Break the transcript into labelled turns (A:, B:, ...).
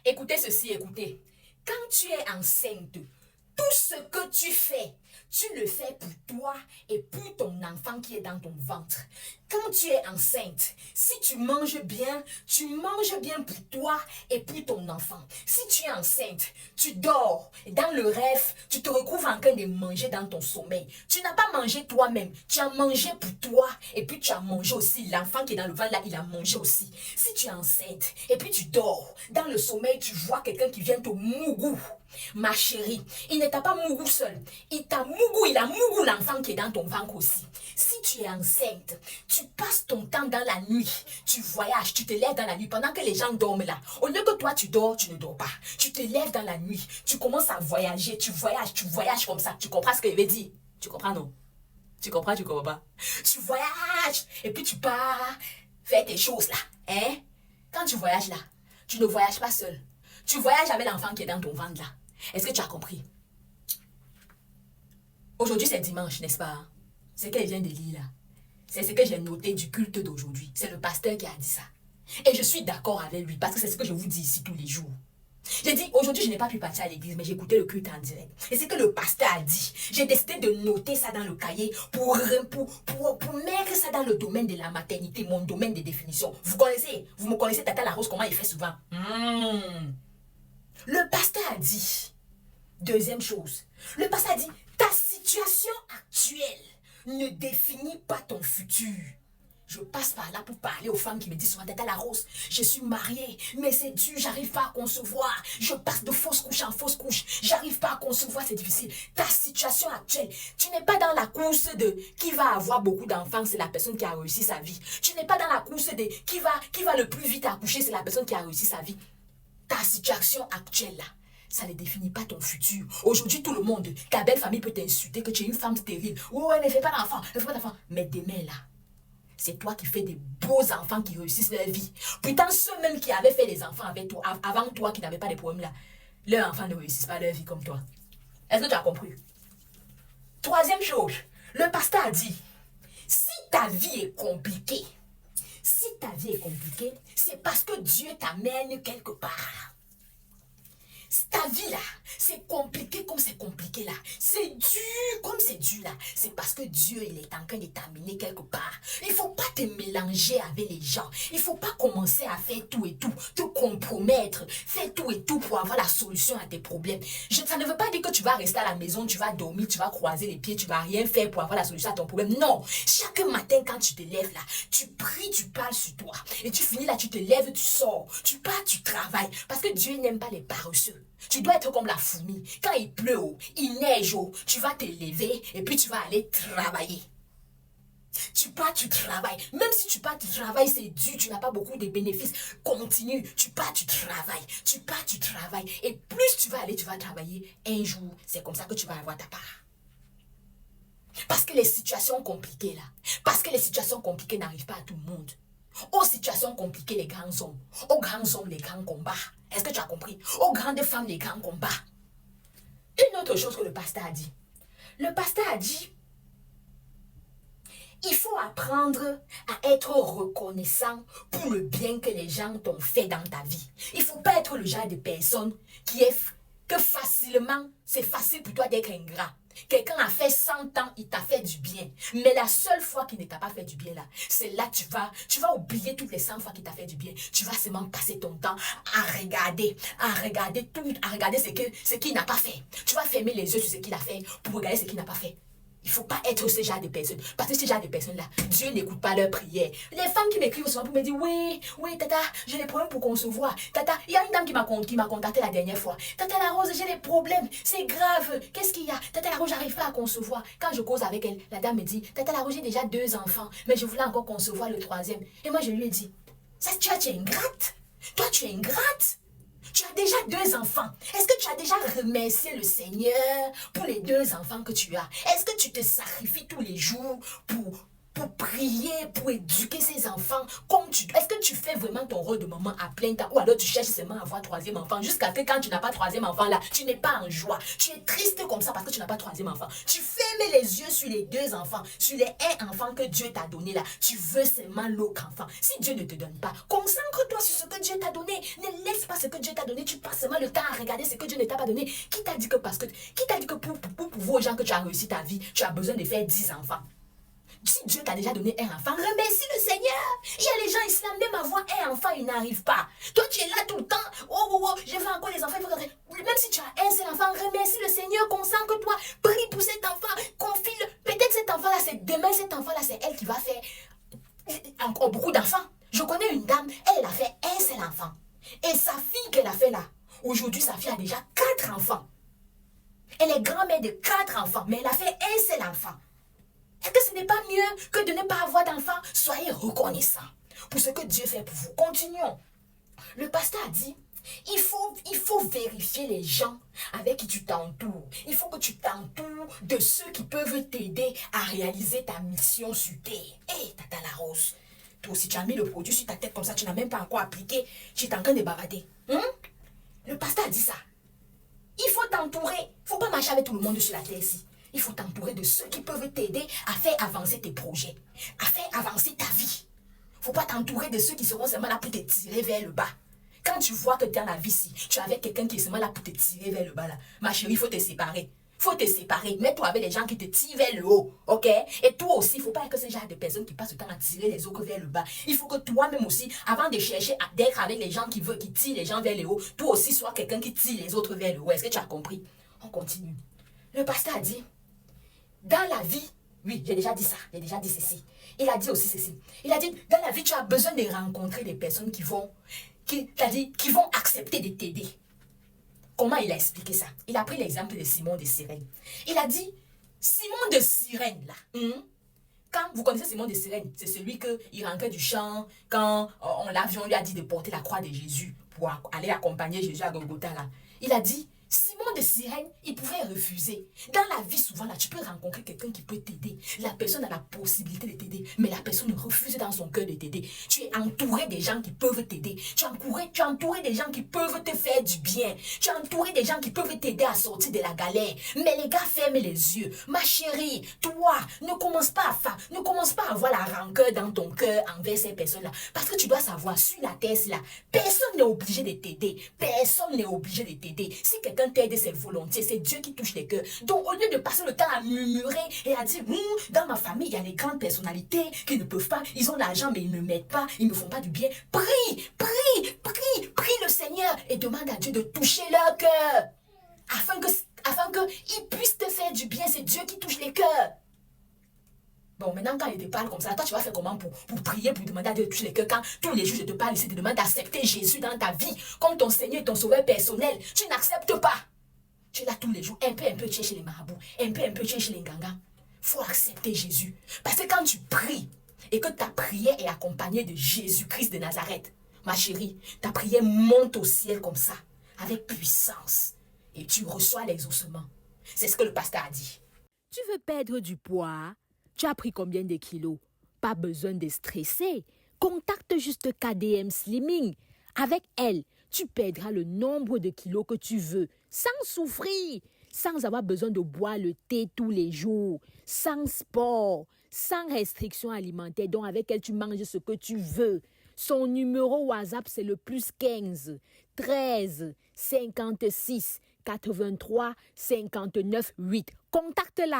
A: Écoutez ceci, écoutez. Quand tu es enceinte, tout ce que tu le fais pour toi et pour ton enfant qui est dans ton ventre. Quand tu es enceinte, si tu manges bien pour toi et pour ton enfant. Si tu es enceinte, tu dors, dans le rêve, tu te recouvres en train de manger dans ton sommeil. Tu n'as pas mangé toi-même, tu as mangé pour toi et puis tu as mangé aussi. L'enfant qui est dans le ventre là, il a mangé aussi. Si tu es enceinte et puis tu dors, dans le sommeil, tu vois quelqu'un qui vient te mougou. Ma chérie, il ne t'a pas mougou seul. Il a mougou l'enfant qui est dans ton ventre aussi. Si tu es enceinte, tu passes ton temps dans la nuit. Tu voyages, tu te lèves dans la nuit pendant que les gens dorment là. Au lieu que toi tu dors, tu ne dors pas. Tu te lèves dans la nuit. Tu commences à voyager. Tu voyages comme ça. Tu comprends ce que je veux dire? Tu comprends, non? Tu comprends, tu comprends pas? Tu voyages et puis tu pars faire tes choses là. Hein? Quand tu voyages là, tu ne voyages pas seul. Tu voyages avec l'enfant qui est dans ton ventre là. Est-ce que tu as compris? Aujourd'hui c'est dimanche, n'est-ce pas? C'est ce qu'elle vient de lire là. C'est ce que j'ai noté du culte d'aujourd'hui. C'est le pasteur qui a dit ça. Et je suis d'accord avec lui parce que c'est ce que je vous dis ici tous les jours. J'ai dit, aujourd'hui je n'ai pas pu partir à l'église, mais j'ai écouté le culte en direct. Et c'est ce que le pasteur a dit. J'ai décidé de noter ça dans le cahier pour mettre ça dans le domaine de la maternité, mon domaine de définition. Vous me connaissez Tata Larose, comment il fait souvent. Le pasteur a dit, deuxième chose, le pasteur a dit, ta situation actuelle ne définit pas ton futur. Je passe par là pour parler aux femmes qui me disent souvent, Tata Larose, je suis mariée, mais c'est dur, j'arrive pas à concevoir. Je passe de fausse couche en fausse couche, j'arrive pas à concevoir, c'est difficile. Ta situation actuelle, tu n'es pas dans la course de qui va avoir beaucoup d'enfants, c'est la personne qui a réussi sa vie. Tu n'es pas dans la course de qui va le plus vite accoucher, c'est la personne qui a réussi sa vie. Ta situation actuelle là, ça ne définit pas ton futur. Aujourd'hui, tout le monde, ta belle famille peut t'insulter que tu es une femme stérile. Oh, elle ne fait pas d'enfant, elle ne fait pas d'enfant. Mais demain là, c'est toi qui fais des beaux enfants qui réussissent leur vie. Pourtant, ceux-mêmes qui avaient fait des enfants avec toi, avant toi, qui n'avaient pas de problèmes là, leurs enfants ne réussissent pas leur vie comme toi. Est-ce que tu as compris? Troisième chose, le pasteur a dit, si ta vie est compliquée, c'est parce que Dieu t'amène quelque part. Ta vie là, c'est compliqué comme c'est compliqué là. C'est dur comme c'est dur là. C'est parce que Dieu, il est en train de t'amener quelque part. Il ne faut pas te mélanger avec les gens. Il ne faut pas commencer à faire tout et tout, te compromettre, faire tout et tout pour avoir la solution à tes problèmes. Ça ne veut pas dire que tu vas rester à la maison, tu vas dormir, tu vas croiser les pieds, tu vas rien faire pour avoir la solution à ton problème. Non, chaque matin quand tu te lèves là, tu pries, tu parles sur toi. Et tu finis là, tu te lèves, tu sors, tu pars, tu travailles. Parce que Dieu n'aime pas les paresseux. Tu dois être comme la fourmi. Quand il pleut, il neige, tu vas te lever et puis tu vas aller travailler. Tu pars, tu travailles. Même si tu pars, tu travailles, c'est dur, tu n'as pas beaucoup de bénéfices. Continue, tu pars, tu travailles. Tu pars, tu travailles. Et plus tu vas aller, tu vas travailler. Un jour, c'est comme ça que tu vas avoir ta part. Parce que les situations compliquées là, n'arrivent pas à tout le monde. Aux situations compliquées, les grands hommes. Aux grands hommes, les grands combats. Est-ce que tu as compris? Aux grandes femmes, les grands combats. Une autre chose que le pasteur a dit. Le pasteur a dit, il faut apprendre à être reconnaissant pour le bien que les gens t'ont fait dans ta vie. Il ne faut pas être le genre de personne que facilement, c'est facile pour toi d'être ingrat. Quelqu'un a fait 100 ans, il t'a fait du bien. Mais la seule fois qu'il ne t'a pas fait du bien là, c'est là tu vas oublier toutes les 100 fois qu'il t'a fait du bien. Tu vas seulement passer ton temps à regarder ce qu'il n'a pas fait. Tu vas fermer les yeux sur ce qu'il a fait pour regarder ce qu'il n'a pas fait. Il ne faut pas être ce genre de personne. Parce que ce genre de personnes-là, Dieu n'écoute pas leurs prières. Les femmes qui m'écrivent souvent pour me dire, oui, tata, j'ai des problèmes pour concevoir. Tata, il y a une dame qui m'a contacté la dernière fois. Tata Larose, j'ai des problèmes, c'est grave. Qu'est-ce qu'il y a? Tata Larose, j'arrive pas à concevoir. Quand je cause avec elle, la dame me dit, Tata Larose, j'ai déjà 2 enfants, mais je voulais encore concevoir le 3e. Et moi, je lui ai dit, ça, tu es ingrate. Toi, tu es ingrate. Tu as déjà 2 enfants. Est-ce que tu as déjà remercié le Seigneur pour les 2 enfants que tu as? Est-ce que tu te sacrifies tous les jours pour prier, pour éduquer ses enfants comme tu dois. Est-ce que tu fais vraiment ton rôle de maman à plein temps ou alors tu cherches seulement à avoir troisième enfant jusqu'à ce que quand tu n'as pas troisième enfant là, tu n'es pas en joie. Tu es triste comme ça parce que tu n'as pas troisième enfant. Tu fermes les yeux sur les deux enfants, sur les un enfant que Dieu t'a donné là. Tu veux seulement l'autre enfant. Si Dieu ne te donne pas, concentre-toi sur ce que Dieu t'a donné. Ne laisse pas ce que Dieu t'a donné. Tu passes seulement le temps à regarder ce que Dieu ne t'a pas donné. Qui t'a dit que pour prouver aux gens que tu as réussi ta vie, tu as besoin de faire 10 enfants? Si Dieu t'a déjà donné un enfant, remercie le Seigneur. Il y a les gens islams, même avoir un enfant, ils n'arrivent pas. Toi, tu es là tout le temps. Oh, je veux encore les enfants. Même si tu as un seul enfant, remercie le Seigneur, consacre-toi, prie pour cet enfant, confie-le. Peut-être cet enfant-là, c'est demain, cet enfant-là, c'est elle qui va faire encore beaucoup d'enfants. Je connais une dame, elle a fait un seul enfant. Et sa fille qu'elle a fait là, aujourd'hui, sa fille a déjà 4 enfants. Elle est grand-mère de 4 enfants, mais elle a fait un seul enfant. Est-ce que ce n'est pas mieux que de ne pas avoir d'enfants? Soyez reconnaissants pour ce que Dieu fait pour vous. Continuons. Le pasteur a dit, il faut vérifier les gens avec qui tu t'entoures. Il faut que tu t'entoures de ceux qui peuvent t'aider à réaliser ta mission sur terre. Hé, Tata la Rose, toi aussi tu as mis le produit sur ta tête comme ça, tu n'as même pas encore appliqué. Tu es en train de bavarder. Le pasteur a dit ça. Il faut t'entourer. Il ne faut pas marcher avec tout le monde sur la terre ici. Il faut t'entourer de ceux qui peuvent t'aider à faire avancer tes projets, à faire avancer ta vie. Il ne faut pas t'entourer de ceux qui seront seulement là pour te tirer vers le bas. Quand tu vois que tu es dans la vie ici, tu es avec quelqu'un qui est seulement là pour te tirer vers le bas là. Ma chérie, il faut te séparer. Il faut te séparer. Mets-toi avec les gens qui te tirent vers le haut. Ok? Et toi aussi, il ne faut pas être que ce genre de personnes qui passent le temps à tirer les autres vers le bas. Il faut que toi-même aussi, avant de chercher d'être avec les gens qui tirent les gens vers le haut, toi aussi sois quelqu'un qui tire les autres vers le haut. Est-ce que tu as compris? On continue. Le pasteur a dit, dans la vie, oui, j'ai déjà dit ça, j'ai déjà dit ceci. Il a dit aussi ceci. Il a dit, dans la vie, tu as besoin de rencontrer des personnes qui vont accepter de t'aider. Comment il a expliqué ça? Il a pris l'exemple de Simon de Cyrène. Il a dit, Simon de Cyrène, là, quand vous connaissez Simon de Cyrène, c'est celui qui rentrait du champ quand l'avion lui a dit de porter la croix de Jésus pour aller accompagner Jésus à Golgotha, là. Il a dit, Simon de Cyrène, il pouvait refuser. Dans la vie, souvent, là, tu peux rencontrer quelqu'un qui peut t'aider. La personne a la possibilité de t'aider, mais la personne refuse dans son cœur de t'aider. Tu es entouré des gens qui peuvent t'aider. Tu es entouré des gens qui peuvent te faire du bien. Tu es entouré des gens qui peuvent t'aider à sortir de la galère. Mais les gars, ferme les yeux. Ma chérie, toi, ne commence pas à avoir la rancœur dans ton cœur envers ces personnes-là. Parce que tu dois savoir, sur la terre, là, personne n'est obligé de t'aider. Personne n'est obligé de t'aider. Si quelqu'un t'aide, c'est volontiers, c'est Dieu qui touche les cœurs. Donc au lieu de passer le temps à murmurer et à dire, dans ma famille, il y a les grandes personnalités qui ne peuvent pas, ils ont l'argent mais ils ne m'aident pas, ils ne me font pas du bien. Prie le Seigneur et demande à Dieu de toucher leur cœur. Afin qu'ils puissent te faire du bien, c'est Dieu qui touche les cœurs. Bon, maintenant, quand il te parle comme ça, toi, tu vas faire comment pour prier, pour demander à Dieu de toucher les cœurs? Quand tous les jours, je te parle ici, te demande d'accepter Jésus dans ta vie, comme ton Seigneur et ton Sauveur personnel. Tu n'acceptes pas. Tu es là tous les jours, un peu, tu es chez les marabouts, un peu, tu es chez les gangas. Il faut accepter Jésus. Parce que quand tu pries, et que ta prière est accompagnée de Jésus-Christ de Nazareth, ma chérie, ta prière monte au ciel comme ça, avec puissance. Et tu reçois l'exaucement. C'est ce que le pasteur a dit.
B: Tu veux perdre du poids? Tu as pris combien de kilos? Pas besoin de stresser. Contacte juste KDM Slimming. Avec elle, tu perdras le nombre de kilos que tu veux, sans souffrir, sans avoir besoin de boire le thé tous les jours, sans sport, sans restriction alimentaire. Donc avec elle, tu manges ce que tu veux. Son numéro WhatsApp, c'est le +15 13 56 83 59 8. Contacte-la.